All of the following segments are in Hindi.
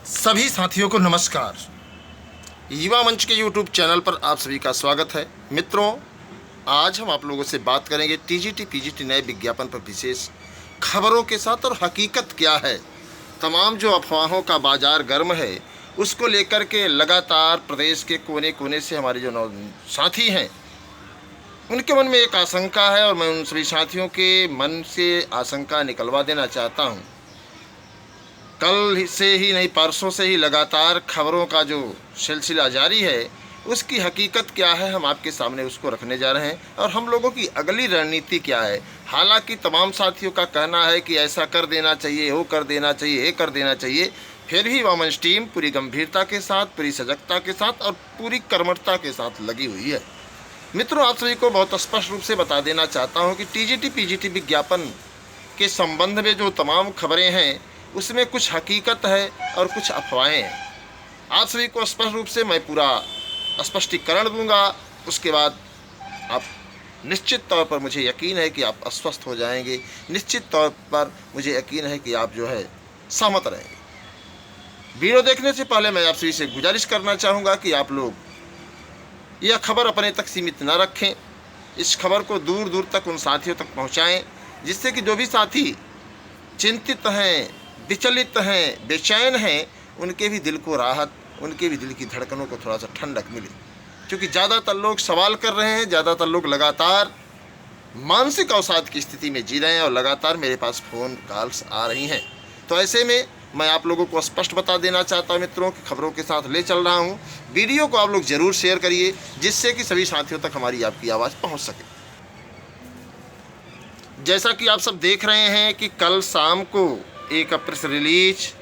सभी साथियों को नमस्कार। युवा मंच के यूट्यूब चैनल पर आप सभी का स्वागत है। मित्रों, आज हम आप लोगों से बात करेंगे टीजीटी पीजीटी नए विज्ञापन पर विशेष खबरों के साथ और हकीकत क्या है। तमाम जो अफवाहों का बाजार गर्म है उसको लेकर के लगातार प्रदेश के कोने कोने से हमारे जो साथी हैं उनके मन में एक आशंका है और मैं उन सभी साथियों के मन से आशंका निकलवा देना चाहता हूँ। कल से ही नहीं, परसों से ही लगातार खबरों का जो सिलसिला जारी है उसकी हकीकत क्या है हम आपके सामने उसको रखने जा रहे हैं और हम लोगों की अगली रणनीति क्या है। हालांकि तमाम साथियों का कहना है कि ऐसा कर देना चाहिए, वो कर देना चाहिए, ये कर देना चाहिए, फिर भी वामंच टीम पूरी गंभीरता के साथ, पूरी सजगता के साथ और पूरी कर्मठता के साथ लगी हुई है। मित्रों, आप सभी को बहुत स्पष्ट रूप से बता देना चाहता हूँ कि टीजीटी पीजीटी विज्ञापन के संबंध में जो तमाम खबरें हैं उसमें कुछ हकीकत है और कुछ अफवाहें हैं। आप सभी को स्पष्ट रूप से मैं पूरा स्पष्टीकरण दूंगा। उसके बाद आप निश्चित तौर पर, मुझे यकीन है कि आप अस्वस्थ हो जाएंगे। निश्चित तौर पर मुझे यकीन है कि आप जो है सहमत रहेंगे। वीडियो देखने से पहले मैं आप सभी से गुजारिश करना चाहूँगा कि आप लोग यह खबर अपने तक सीमित न रखें। इस खबर को दूर दूर तक उन साथियों तक पहुँचाएँ जिससे कि जो भी साथी चिंतित हैं, विचलित हैं, बेचैन हैं, उनके भी दिल को राहत, उनके भी दिल की धड़कनों को थोड़ा सा ठंडक मिले। क्योंकि ज़्यादातर लोग सवाल कर रहे हैं, ज़्यादातर लोग लगातार मानसिक अवसाद की स्थिति में जी रहे हैं और लगातार मेरे पास फ़ोन कॉल्स आ रही हैं। तो ऐसे में मैं आप लोगों को स्पष्ट बता देना चाहता हूँ मित्रों कि खबरों के साथ ले चल रहा हूँ। वीडियो को आप लोग ज़रूर शेयर करिए जिससे कि सभी साथियों तक हमारी आपकी आवाज़ पहुँच सके। जैसा कि आप सब देख रहे हैं कि कल शाम को एक प्रेस रिलीज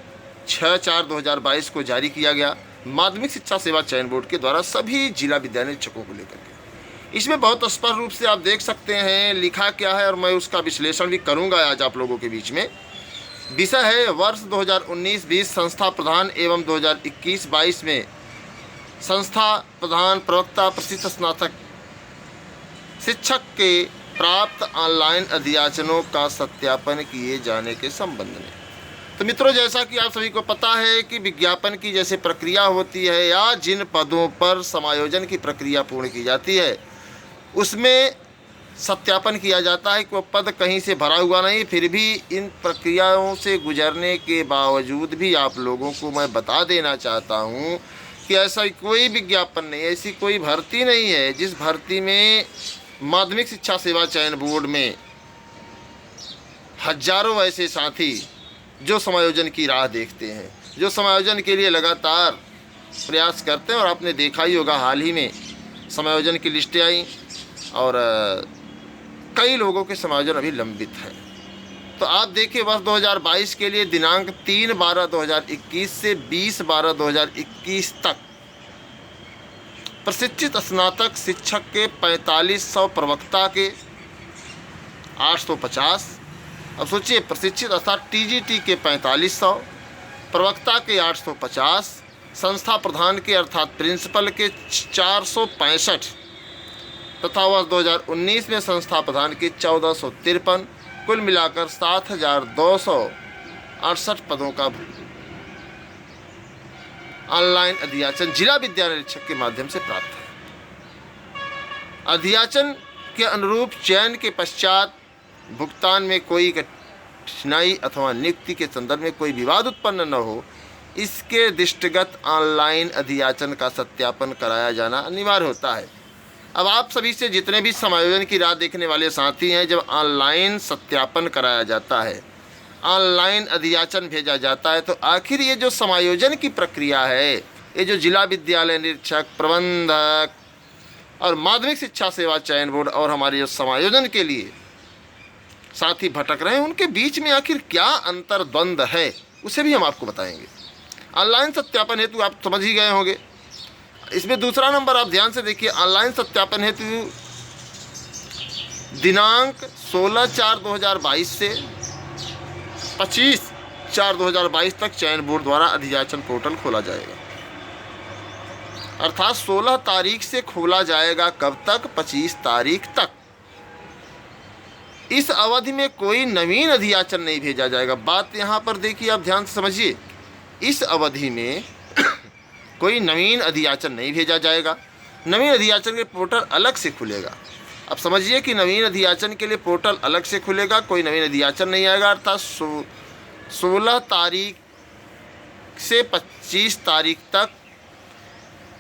6/4/2022 को जारी किया गया माध्यमिक शिक्षा सेवा चयन बोर्ड के द्वारा सभी जिला विद्यालय शिक्षकों को लेकर के। इसमें बहुत स्पष्ट रूप से आप देख सकते हैं लिखा क्या है और मैं उसका विश्लेषण भी करूंगा आज आप लोगों के बीच में। विषय है वर्ष 2019-20 संस्था प्रधान एवं 2021-22 में संस्था प्रधान प्रवक्ता प्रशिक्षित स्नातक शिक्षक के प्राप्त ऑनलाइन अध्याचनों का सत्यापन किए जाने के संबंध में। तो मित्रों, जैसा कि आप सभी को पता है कि विज्ञापन की जैसे प्रक्रिया होती है या जिन पदों पर समायोजन की प्रक्रिया पूर्ण की जाती है उसमें सत्यापन किया जाता है कि वो पद कहीं से भरा हुआ नहीं। फिर भी इन प्रक्रियाओं से गुजरने के बावजूद भी आप लोगों को मैं बता देना चाहता हूँ कि ऐसा कोई विज्ञापन नहीं, ऐसी कोई भर्ती नहीं है जिस भर्ती में माध्यमिक शिक्षा सेवा चयन बोर्ड में हजारों ऐसे साथी जो समायोजन की राह देखते हैं, जो समायोजन के लिए लगातार प्रयास करते हैं। और आपने देखा ही होगा हाल ही में समायोजन की लिस्टें आई और कई लोगों के समायोजन अभी लंबित है। तो आप देखिए वर्ष 2022 के लिए दिनांक 3/12/2021 से 20/12/2021 तक प्रशिक्षित स्नातक शिक्षक के 4500, प्रवक्ता के 850। अब सोचिए, प्रशिक्षित अर्थात टीजीटी के 4500, प्रवक्ता के 850, संस्था प्रधान के अर्थात प्रिंसिपल के 465 तथा वर्ष 2019 में संस्था प्रधान के 1453, कुल मिलाकर 7268 पदों का ऑनलाइन अध्याचन जिला विद्यालय शिक्षक के माध्यम से प्राप्त है। अध्याचन के अनुरूप चयन के पश्चात भुगतान में कोई कठिनाई अथवा नियुक्ति के संदर्भ में कोई विवाद उत्पन्न न हो, इसके दृष्टिगत ऑनलाइन अध्याचन का सत्यापन कराया जाना अनिवार्य होता है। अब आप सभी से जितने भी समायोजन की राह देखने वाले साथी हैं, जब ऑनलाइन सत्यापन कराया जाता है, ऑनलाइन अध्याचन भेजा जाता है, तो आखिर ये जो समायोजन की प्रक्रिया है, ये जो जिला विद्यालय निरीक्षक, प्रबंधक और माध्यमिक शिक्षा सेवा चयन बोर्ड और हमारे जो समायोजन के लिए साथी भटक रहे हैं, उनके बीच में आखिर क्या अंतर्द्वंद है उसे भी हम आपको बताएंगे। ऑनलाइन सत्यापन हेतु आप समझ ही गए होंगे। इसमें दूसरा नंबर आप ध्यान से देखिए, ऑनलाइन सत्यापन हेतु दिनांक 16/4/2022 से 25/4/2022 तक चयन बोर्ड द्वारा अध्याचन पोर्टल खोला जाएगा। अर्थात 16 तारीख से खोला जाएगा। कब तक? 25 तारीख तक। इस अवधि में कोई नवीन अध्याचन नहीं भेजा जाएगा। बात यहाँ पर देखिए, आप ध्यान से समझिए। इस अवधि में कोई नवीन अधियाचन नहीं भेजा जाएगा। नवीन अधियाचन के पोर्टल अलग से खुलेगा। अब समझिए कि नवीन अधियाचन के लिए पोर्टल अलग से खुलेगा, कोई नवीन अधियाचन नहीं आएगा। अर्थात 16 तारीख से 25 तारीख तक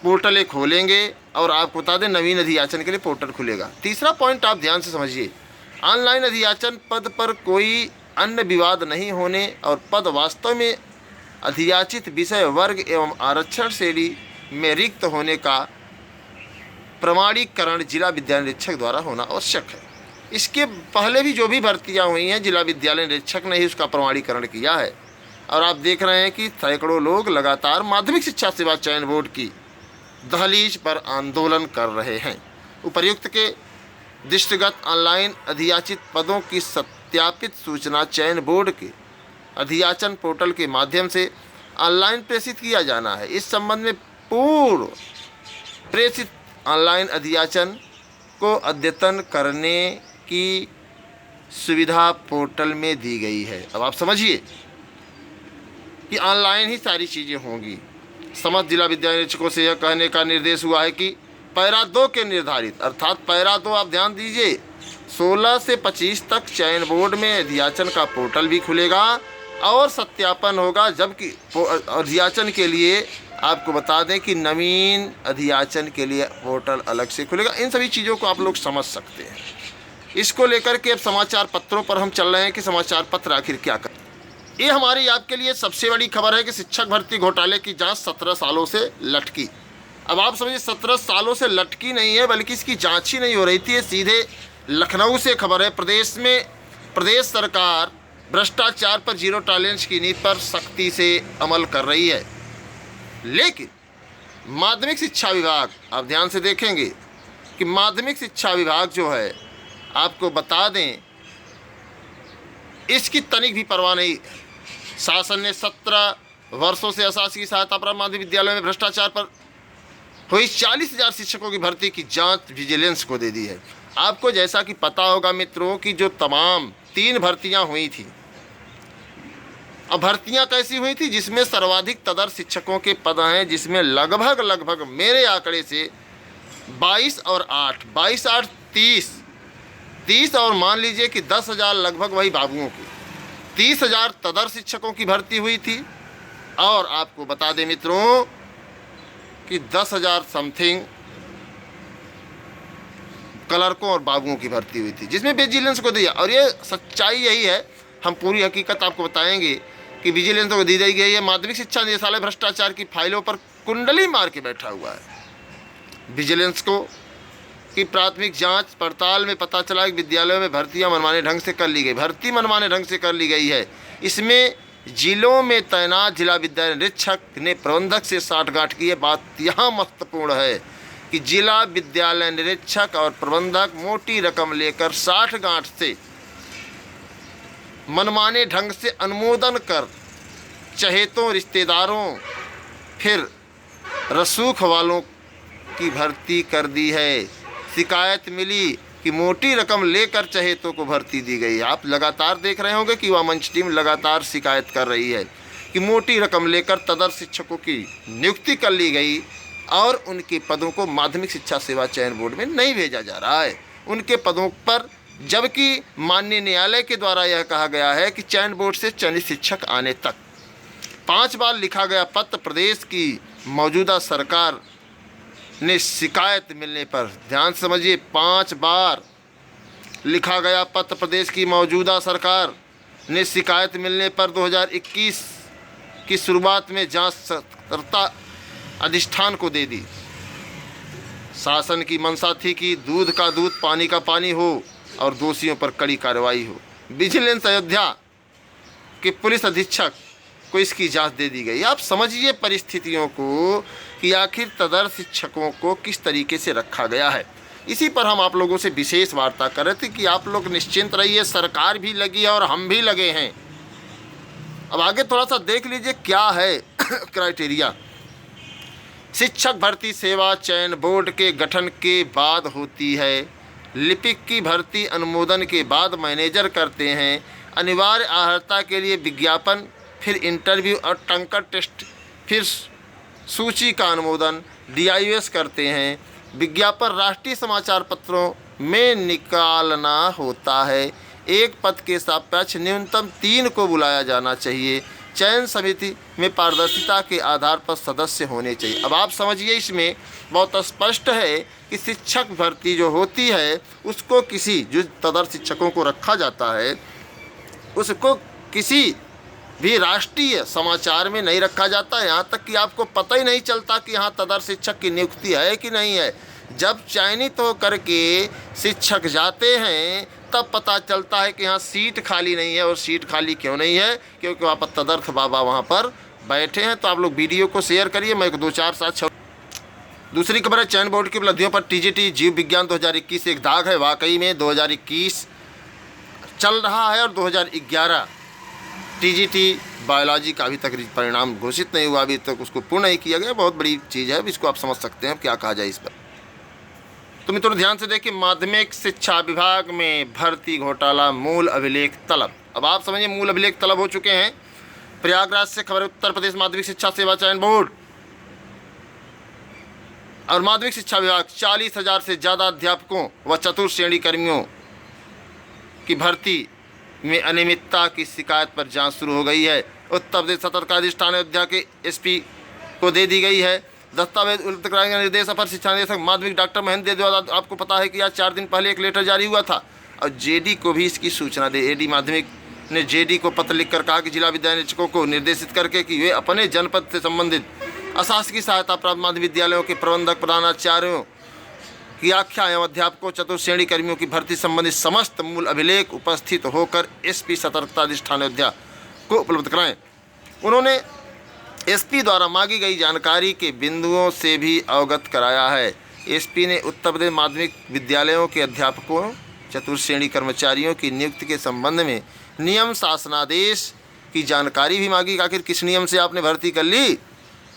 पोर्टलें खोलेंगे और आपको बता दें नवीन अधियाचन के लिए पोर्टल खुलेगा। तीसरा पॉइंट आप ध्यान से समझिए, ऑनलाइन अधियाचन पद पर कोई अन्य विवाद नहीं होने और पद वास्तव में अधियाचित विषय वर्ग एवं आरक्षण श्रेणी में रिक्त होने का प्रमाणीकरण जिला विद्यालय निरीक्षक द्वारा होना आवश्यक है। इसके पहले भी जो भी भर्तियां हुई हैं जिला विद्यालय निरीक्षक ने ही उसका प्रमाणीकरण किया है। और आप देख रहे हैं कि सैकड़ों लोग लगातार माध्यमिक शिक्षा सेवा चयन बोर्ड की दहलीज पर आंदोलन कर रहे हैं। उपर्युक्त के दृष्टिगत ऑनलाइन अधियाचित पदों की सत्यापित सूचना चयन बोर्ड के अधियाचन पोर्टल के माध्यम से ऑनलाइन प्रेषित किया जाना है। इस संबंध में पूर्व प्रेषित ऑनलाइन अधियाचन को अद्यतन करने की सुविधा पोर्टल में दी गई है। अब आप समझिए कि ऑनलाइन ही सारी चीज़ें होंगी। समस्त जिला विद्यालय निरीक्षकों से यह कहने का निर्देश हुआ है कि पैरा 2 के निर्धारित, अर्थात पैरा 2 आप ध्यान दीजिए, 16 से 25 तक चयन बोर्ड में अधियाचन का पोर्टल भी खुलेगा और सत्यापन होगा। जबकि अधियाचन के लिए आपको बता दें कि नवीन अधियाचन के लिए पोर्टल अलग से खुलेगा। इन सभी चीज़ों को आप लोग समझ सकते हैं। इसको लेकर के अब समाचार पत्रों पर हम चल रहे हैं कि समाचार पत्र आखिर क्या कर। ये हमारी आपके लिए सबसे बड़ी खबर है कि शिक्षक भर्ती घोटाले की जांच 17 सालों से लटकी। अब आप समझिए 17 सालों से लटकी नहीं है, बल्कि इसकी जांच ही नहीं हो रही थी। ये सीधे लखनऊ से खबर है। प्रदेश सरकार भ्रष्टाचार पर जीरो टॉलरेंस की नीति पर सख्ती से अमल कर रही है, लेकिन माध्यमिक शिक्षा विभाग, आप ध्यान से देखेंगे कि माध्यमिक शिक्षा विभाग जो है, आपको बता दें, इसकी तनिक भी परवाह नहीं। शासन ने 17 वर्षों से अशासकीय सहायता प्राप्त माध्यमिक विद्यालयों में भ्रष्टाचार पर हुई 40,000 शिक्षकों की भर्ती की जांच विजिलेंस को दे दी है। आपको जैसा कि पता होगा मित्रों कि जो तमाम 3 भर्तियां हुई थी, अब भर्तियां कैसी हुई थी, जिसमें सर्वाधिक तदर्थ शिक्षकों के पद हैं, जिसमें लगभग मेरे आंकड़े से 22 और 8 30 और मान लीजिए कि 10,000 लगभग वही बाबुओं की 30,000 तदर्थ शिक्षकों की भर्ती हुई थी। और आपको बता दें मित्रों कि 10,000 समथिंग क्लर्कों और बाबुओं की भर्ती हुई थी, जिसमें विजिलेंस को दिया। और ये सच्चाई यही है, हम पूरी हकीकत आपको बताएंगे कि विजिलेंस को दी गई है। माध्यमिक शिक्षा निदेशालय भ्रष्टाचार की फाइलों पर कुंडली मार के बैठा हुआ है। विजिलेंस को की प्राथमिक जांच पड़ताल में पता चला कि विद्यालयों में भर्तियां मनमाने ढंग से कर ली गई। भर्ती मनमाने ढंग से कर ली गई है। इसमें जिलों में तैनात जिला विद्यालय निरीक्षक ने प्रबंधक से साठगांठ की है। बात यहाँ महत्वपूर्ण है कि जिला विद्यालय निरीक्षक और प्रबंधक मोटी रकम लेकर साठगांठ से मनमाने ढंग से अनुमोदन कर चहेतों, रिश्तेदारों, फिर रसूख वालों की भर्ती कर दी है। शिकायत मिली कि मोटी रकम लेकर चहेतों को भर्ती दी गई। आप लगातार देख रहे होंगे कि युवा मंच टीम लगातार शिकायत कर रही है कि मोटी रकम लेकर तदर्थ शिक्षकों की नियुक्ति कर ली गई और उनके पदों को माध्यमिक शिक्षा सेवा चयन बोर्ड में नहीं भेजा जा रहा है उनके पदों पर, जबकि माननीय न्यायालय के द्वारा यह कहा गया है कि चयन बोर्ड से चयनित शिक्षक आने तक 5 बार लिखा गया पत्र प्रदेश की मौजूदा सरकार ने शिकायत मिलने पर, ध्यान समझिए, 5 बार लिखा गया पत्र प्रदेश की मौजूदा सरकार ने शिकायत मिलने पर 2021 की शुरुआत में जांचकर्ता अधिष्ठान को दे दी। शासन की मंशा थी कि दूध का दूध, पानी का पानी हो और दोषियों पर कड़ी कार्रवाई हो। विजिलेंस अयोध्या के पुलिस अधीक्षक को इसकी जांच दे दी गई। आप समझिए परिस्थितियों को कि आखिर तदर्थ शिक्षकों को किस तरीके से रखा गया है। इसी पर हम आप लोगों से विशेष वार्ता कर रहे थे कि आप लोग निश्चिंत रहिए, सरकार भी लगी है और हम भी लगे हैं। अब आगे थोड़ा सा देख लीजिए क्या है क्राइटेरिया। शिक्षक भर्ती सेवा चयन बोर्ड के गठन के बाद होती है। लिपिक की भर्ती अनुमोदन के बाद मैनेजर करते हैं। अनिवार्य अर्हता के लिए विज्ञापन फिर इंटरव्यू और टंकर टेस्ट, फिर सूची का अनुमोदन DIUS करते हैं। विज्ञापन राष्ट्रीय समाचार पत्रों में निकालना होता है। एक पद के सापेक्ष न्यूनतम 3 को बुलाया जाना चाहिए। चयन समिति में पारदर्शिता के आधार पर सदस्य होने चाहिए। अब आप समझिए, इसमें बहुत स्पष्ट है कि शिक्षक भर्ती जो होती है उसको किसी जो तदर्थ शिक्षकों को रखा जाता है उसको किसी भी राष्ट्रीय समाचार में नहीं रखा जाता। यहाँ तक कि आपको पता ही नहीं चलता कि यहाँ तदर्थ शिक्षक की नियुक्ति है कि नहीं है। जब चयनित होकर के शिक्षक जाते हैं तब पता चलता है कि यहाँ सीट खाली नहीं है। और सीट खाली क्यों नहीं है? क्योंकि वहाँ पर तदर्थ बाबा वहाँ पर बैठे हैं। तो आप लोग वीडियो को शेयर करिए। मैं 2-4-7 दूसरी खबर है, चयन बोर्ड की उपलब्धियों पर TGT जीव विज्ञान 2021 एक दाग है। वाकई में 2021 चल रहा है और 2011 TGT बायोलॉजी का अभी तक परिणाम घोषित नहीं हुआ, अभी तक उसको पूर्ण नहीं किया गया। बहुत बड़ी चीज़ है, इसको आप समझ सकते हैं क्या कहा जाए इस पर। तो मित्रों ध्यान से देखिए, माध्यमिक शिक्षा विभाग में भर्ती घोटाला, मूल अभिलेख तलब। अब आप समझिए, मूल अभिलेख तलब हो चुके हैं। प्रयागराज से खबर, उत्तर प्रदेश माध्यमिक शिक्षा सेवा चयन बोर्ड और माध्यमिक शिक्षा विभाग 40,000 से ज़्यादा अध्यापकों व चतुर्थ श्रेणी कर्मियों की भर्ती में अनियमितता की शिकायत पर जांच शुरू हो गई है। उत्तर प्रदेश सतर्क अधिष्ठान अयोध्या के SP को दे दी गई है। दस्तावेज उपलब्ध कराने का निर्देश अपर शिक्षा निदेशक माध्यमिक डॉक्टर महेंद्र द्वारा, आपको पता है कि आज 4 दिन पहले एक लेटर जारी हुआ था और JD को भी इसकी सूचना दे। AD माध्यमिक ने JD को पत्र लिखकर कहा कि जिला विद्यालय निरीक्षकों को निर्देशित करके कि वे अपने जनपद से संबंधित अशासकीय सहायता प्राप्त माध्यमिक विद्यालयों के प्रबंधक, प्रधानाचार्यों की आख्या एवं अध्यापकों, चतुर्थ श्रेणी कर्मियों की भर्ती संबंधित समस्त मूल अभिलेख उपस्थित होकर SP सतर्कता अधिष्ठान अयोध्या को उपलब्ध कराएं। उन्होंने SP द्वारा मांगी गई जानकारी के बिंदुओं से भी अवगत कराया है। SP ने उत्तर प्रदेश माध्यमिक विद्यालयों के अध्यापकों, चतुर्थ श्रेणी कर्मचारियों की नियुक्ति के संबंध में नियम शासनादेश की जानकारी भी मांगी। आखिर किस नियम से आपने भर्ती कर ली?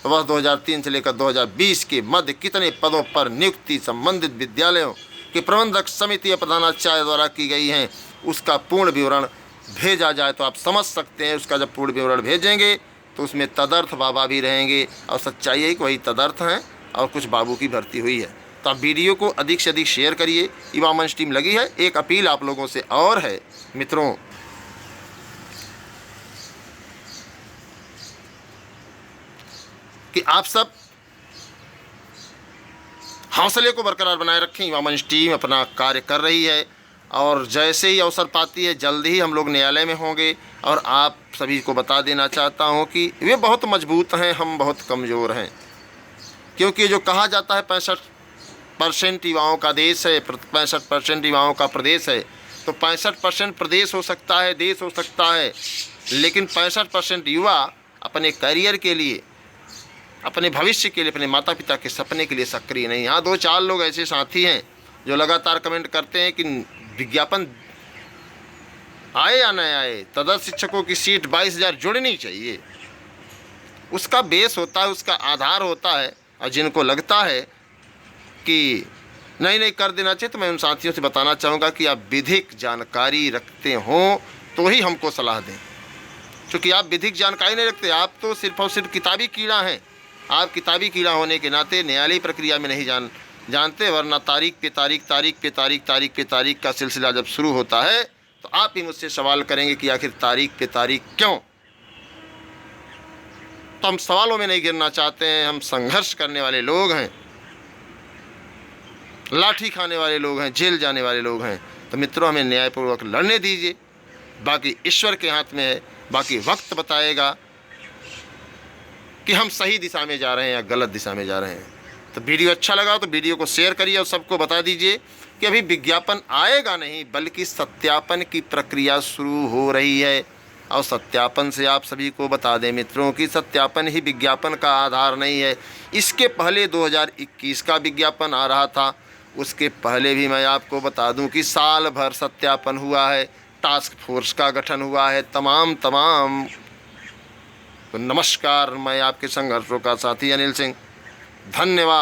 वर्ष 2003 से लेकर 2020 के मध्य कितने पदों पर नियुक्ति संबंधित विद्यालयों के प्रबंधक समिति या प्रधानाचार्य द्वारा की गई हैं, उसका पूर्ण विवरण भेजा जाए। तो आप समझ सकते हैं, उसका जब पूर्ण विवरण भेजेंगे तो उसमें तदर्थ बाबा भी रहेंगे और सच्चाई है कि वही तदर्थ हैं और कुछ बाबू की भर्ती हुई है। तो आप वीडियो को अधिक से अधिक शेयर करिए। युवा मंच टीम लगी है। एक अपील आप लोगों से और है मित्रों, कि आप सब हौसले को बरकरार बनाए रखें। युवा मंच टीम अपना कार्य कर रही है और जैसे ही अवसर पाती है जल्द ही हम लोग न्यायालय में होंगे। और आप सभी को बता देना चाहता हूं कि वे बहुत मजबूत हैं, हम बहुत कमज़ोर हैं। क्योंकि जो कहा जाता है 65% युवाओं का देश है, 65% युवाओं का प्रदेश है, तो 65% प्रदेश हो सकता है, देश हो सकता है, लेकिन 65% युवा अपने करियर के लिए, अपने भविष्य के लिए, अपने माता पिता के सपने के लिए सक्रिय नहीं। यहाँ 2-4 लोग ऐसे साथी हैं जो लगातार कमेंट करते हैं कि विज्ञापन आए या न आए, तदर्थ शिक्षकों की सीट 22,000 जुड़नी चाहिए। उसका बेस होता है, उसका आधार होता है। और जिनको लगता है कि नहीं कर देना चाहिए, तो मैं उन साथियों से बताना चाहूँगा कि आप विधिक जानकारी रखते हों तो ही हमको सलाह दें। क्योंकि आप विधिक जानकारी नहीं रखते, आप तो सिर्फ और सिर्फ किताबी कीड़ा हैं। आप किताबी कीड़ा होने के नाते न्यायालयी प्रक्रिया में नहीं जानते, वरना तारीख पे तारीख का सिलसिला जब शुरू होता है तो आप ही मुझसे सवाल करेंगे कि आखिर तारीख पे तारीख क्यों। तो हम सवालों में नहीं गिरना चाहते हैं, हम संघर्ष करने वाले लोग हैं, लाठी खाने वाले लोग हैं, जेल जाने वाले लोग हैं। तो मित्रों, हमें न्यायपूर्वक लड़ने दीजिए। बाकी ईश्वर के हाथ में है, बाकी वक्त बताएगा कि हम सही दिशा में जा रहे हैं या गलत दिशा में जा रहे हैं। तो वीडियो अच्छा लगा तो वीडियो को शेयर करिए और सबको बता दीजिए कि अभी विज्ञापन आएगा नहीं, बल्कि सत्यापन की प्रक्रिया शुरू हो रही है। और सत्यापन से आप सभी को बता दें मित्रों कि सत्यापन ही विज्ञापन का आधार नहीं है। इसके पहले 2021 का विज्ञापन आ रहा था, उसके पहले भी मैं आपको बता दूं कि साल भर सत्यापन हुआ है, टास्क फोर्स का गठन हुआ है, तमाम। तो नमस्कार, मैं आपके संघर्षों का साथी अनिल सिंह। धन्यवाद।